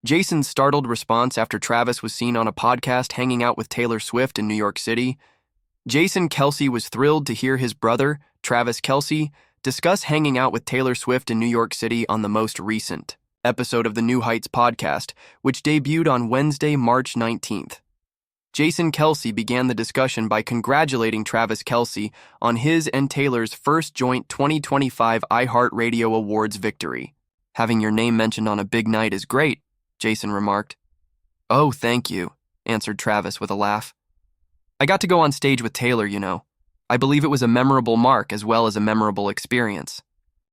Jason's startled response after Travis was seen on a podcast hanging out with Taylor Swift in New York City. Jason Kelce was thrilled to hear his brother, Travis Kelce, discuss hanging out with Taylor Swift in New York City on the most recent episode of the New Heights podcast, which debuted on Wednesday, March 19th. Jason Kelce began the discussion by congratulating Travis Kelce on his and Taylor's first joint 2025 iHeartRadio Awards victory. "Having your name mentioned on a big night is great," Jason remarked. "Oh, thank you," answered Travis with a laugh. "I got to go on stage with Taylor, you know. I believe it was a memorable mark as well as a memorable experience."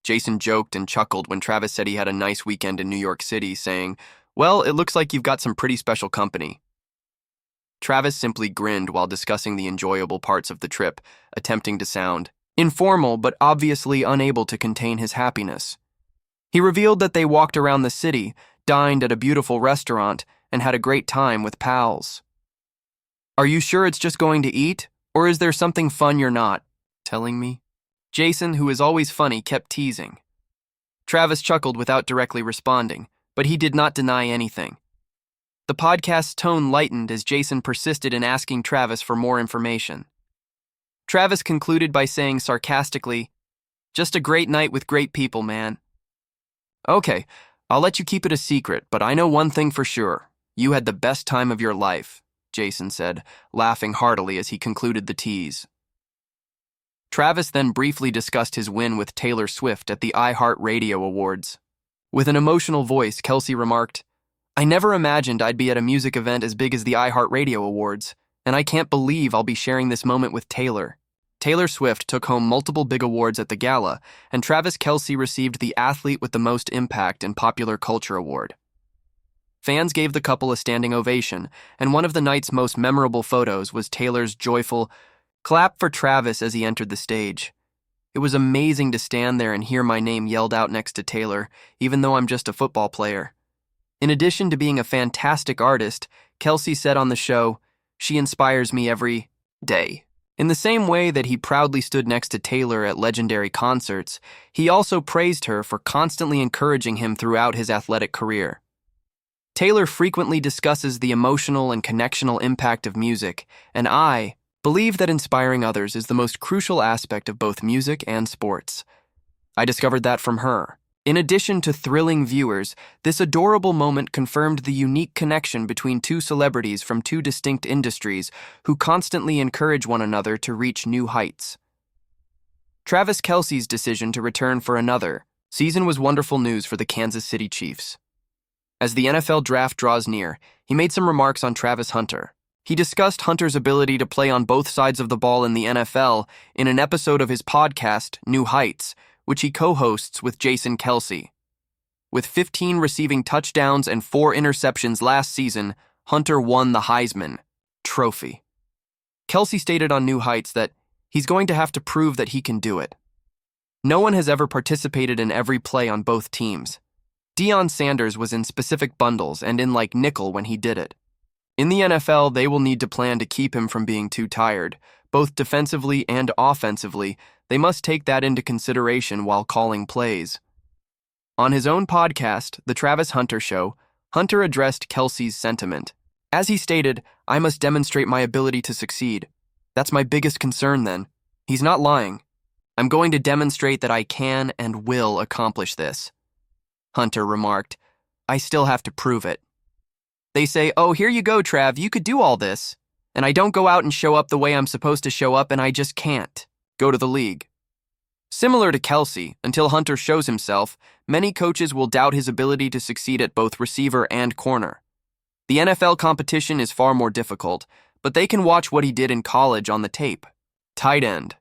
Jason joked and chuckled when Travis said he had a nice weekend in New York City, saying, "Well, it looks like you've got some pretty special company." Travis simply grinned while discussing the enjoyable parts of the trip, attempting to sound informal but obviously unable to contain his happiness. He revealed that they walked around the city, dined at a beautiful restaurant, and had a great time with pals. "Are you sure it's just going to eat, or is there something fun you're not telling me?" Jason, who is always funny, kept teasing. Travis chuckled without directly responding, but he did not deny anything. The podcast's tone lightened as Jason persisted in asking Travis for more information. Travis concluded by saying sarcastically, "Just a great night with great people, man." "Okay, I'll let you keep it a secret, but I know one thing for sure. You had the best time of your life," Jason said, laughing heartily as he concluded the tease. Travis then briefly discussed his win with Taylor Swift at the iHeartRadio Awards. With an emotional voice, Kelce remarked, "I never imagined I'd be at a music event as big as the iHeartRadio Awards, and I can't believe I'll be sharing this moment with Taylor." Taylor Swift took home multiple big awards at the gala, and Travis Kelce received the Athlete with the Most Impact in Popular Culture Award. Fans gave the couple a standing ovation, and one of the night's most memorable photos was Taylor's joyful clap for Travis as he entered the stage. "It was amazing to stand there and hear my name yelled out next to Taylor, even though I'm just a football player." In addition to being a fantastic artist, Kelce said on the show, "She inspires me every day." In the same way that he proudly stood next to Taylor at legendary concerts, he also praised her for constantly encouraging him throughout his athletic career. Taylor frequently discusses the emotional and connectional impact of music, and I believe that inspiring others is the most crucial aspect of both music and sports. I discovered that from her. In addition to thrilling viewers, this adorable moment confirmed the unique connection between two celebrities from two distinct industries who constantly encourage one another to reach new heights. Travis Kelce's decision to return for another season was wonderful news for the Kansas City Chiefs. As the NFL draft draws near, he made some remarks on Travis Hunter. He discussed Hunter's ability to play on both sides of the ball in the NFL in an episode of his podcast, New Heights, which he co-hosts with Jason Kelce. With 15 receiving touchdowns and 4 interceptions last season, Hunter won the Heisman Trophy. Kelce stated on New Heights that he's going to have to prove that he can do it. No one has ever participated in every play on both teams. Deion Sanders was in specific bundles and in like nickel when he did it. In the NFL, they will need to plan to keep him from being too tired. Both defensively and offensively, they must take that into consideration while calling plays. On his own podcast, The Travis Hunter Show, Hunter addressed Kelce's sentiment. As he stated, "I must demonstrate my ability to succeed. That's my biggest concern then." He's not lying. "I'm going to demonstrate that I can and will accomplish this." Hunter remarked, "I still have to prove it. They say, 'Oh, here you go, Trav, you could do all this.' And I don't go out and show up the way I'm supposed to show up, and I just can't go to the league." Similar to Kelce, until Hunter shows himself, many coaches will doubt his ability to succeed at both receiver and corner. The NFL competition is far more difficult, but they can watch what he did in college on the tape. Tight end.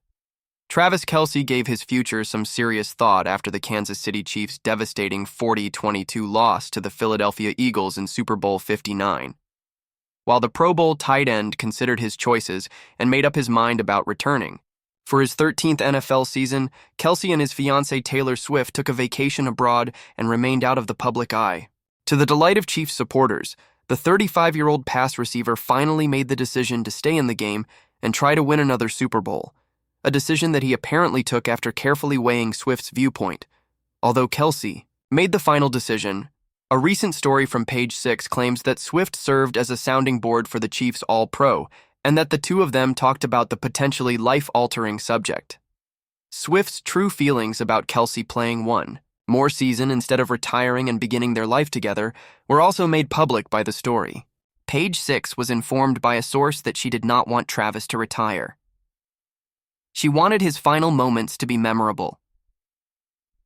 Travis Kelce gave his future some serious thought after the Kansas City Chiefs' devastating 40-22 loss to the Philadelphia Eagles in Super Bowl 59. While the Pro Bowl tight end considered his choices and made up his mind about returning. For his 13th NFL season, Kelce and his fiancée Taylor Swift took a vacation abroad and remained out of the public eye. To the delight of Chiefs supporters, the 35-year-old pass receiver finally made the decision to stay in the game and try to win another Super Bowl, a decision that he apparently took after carefully weighing Swift's viewpoint. Although Kelce made the final decision, A recent story from Page 6 claims that Swift served as a sounding board for the Chiefs All-Pro, and that the two of them talked about the potentially life-altering subject. Swift's true feelings about Kelce playing one more season instead of retiring and beginning their life together were also made public by the story. Page 6 was informed by a source that she did not want Travis to retire. She wanted his final moments to be memorable.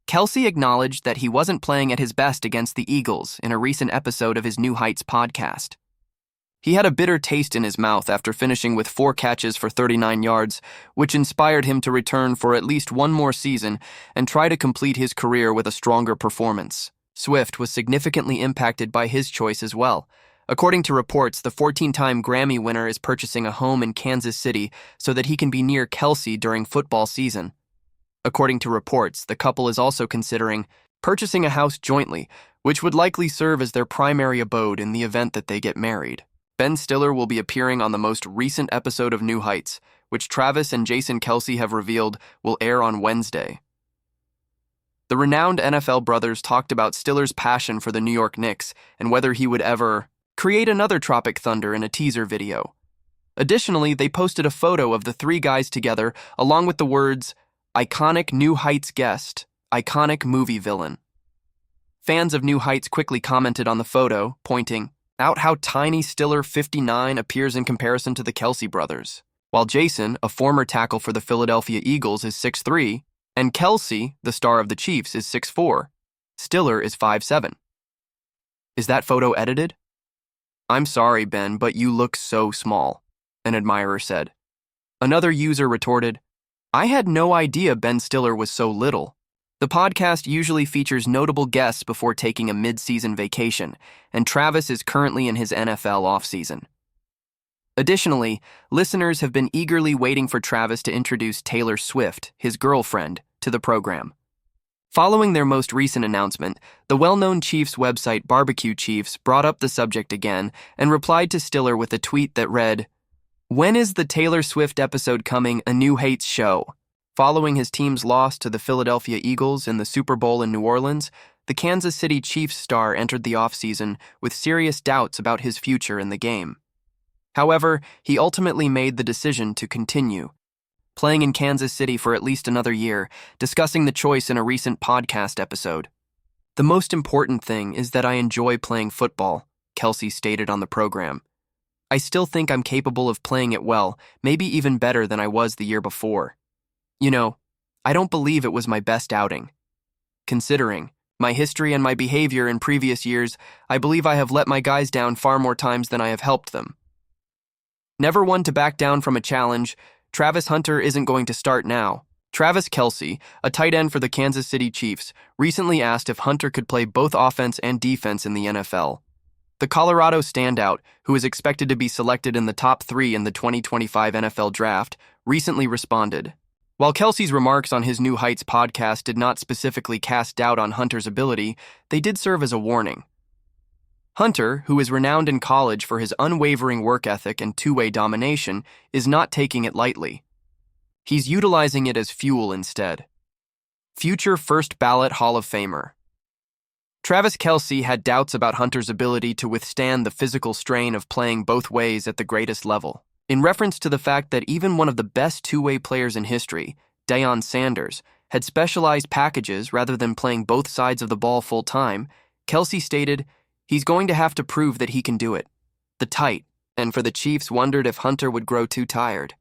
Kelce acknowledged that he wasn't playing at his best against the Eagles in a recent episode of his New Heights podcast. He had a bitter taste in his mouth after finishing with 4 catches for 39 yards, which inspired him to return for at least one more season and try to complete his career with a stronger performance. Swift was significantly impacted by his choice as well. According to reports, the 14-time Grammy winner is purchasing a home in Kansas City so that he can be near Kelce during football season. According to reports, the couple is also considering purchasing a house jointly, which would likely serve as their primary abode in the event that they get married. Ben Stiller will be appearing on the most recent episode of New Heights, which Travis and Jason Kelce have revealed will air on Wednesday. The renowned NFL brothers talked about Stiller's passion for the New York Knicks and whether he would ever create another Tropic Thunder in a teaser video. Additionally, they posted a photo of the 3 guys together along with the words, "Iconic New Heights guest, iconic movie villain." Fans of New Heights quickly commented on the photo, pointing out how tiny Stiller 59 appears in comparison to the Kelce brothers. While Jason, a former tackle for the Philadelphia Eagles, is 6'3", and Kelce, the star of the Chiefs, is 6'4", Stiller is 5'7". Is that photo edited? "I'm sorry, Ben, but you look so small," an admirer said. Another user retorted, "I had no idea Ben Stiller was so little." The podcast usually features notable guests before taking a mid-season vacation, and Travis is currently in his NFL offseason. Additionally, listeners have been eagerly waiting for Travis to introduce Taylor Swift, his girlfriend, to the program. Following their most recent announcement, the well-known Chiefs website Barbecue Chiefs brought up the subject again and replied to Stiller with a tweet that read, "When is the Taylor Swift episode coming? A New Heights show." Following his team's loss to the Philadelphia Eagles in the Super Bowl in New Orleans, the Kansas City Chiefs star entered the offseason with serious doubts about his future in the game. However, he ultimately made the decision to continue, playing in Kansas City for at least another year, discussing the choice in a recent podcast episode. "The most important thing is that I enjoy playing football," Kelce stated on the program. "I still think I'm capable of playing it well, maybe even better than I was the year before. You know, I don't believe it was my best outing. Considering my history and my behavior in previous years, I believe I have let my guys down far more times than I have helped them." Never one to back down from a challenge, Travis Hunter isn't going to start now. Travis Kelce, a tight end for the Kansas City Chiefs, recently asked if Hunter could play both offense and defense in the NFL. The Colorado standout, who is expected to be selected in the top 3 in the 2025 NFL Draft, recently responded. While Kelce's remarks on his New Heights podcast did not specifically cast doubt on Hunter's ability, they did serve as a warning. Hunter, who is renowned in college for his unwavering work ethic and two-way domination, is not taking it lightly. He's utilizing it as fuel instead. Future first-ballot Hall of Famer. Travis Kelce had doubts about Hunter's ability to withstand the physical strain of playing both ways at the greatest level. In reference to the fact that even one of the best two-way players in history, Deion Sanders, had specialized packages rather than playing both sides of the ball full-time, Kelce stated, "He's going to have to prove that he can do it." The tight, and for the Chiefs wondered if Hunter would grow too tired.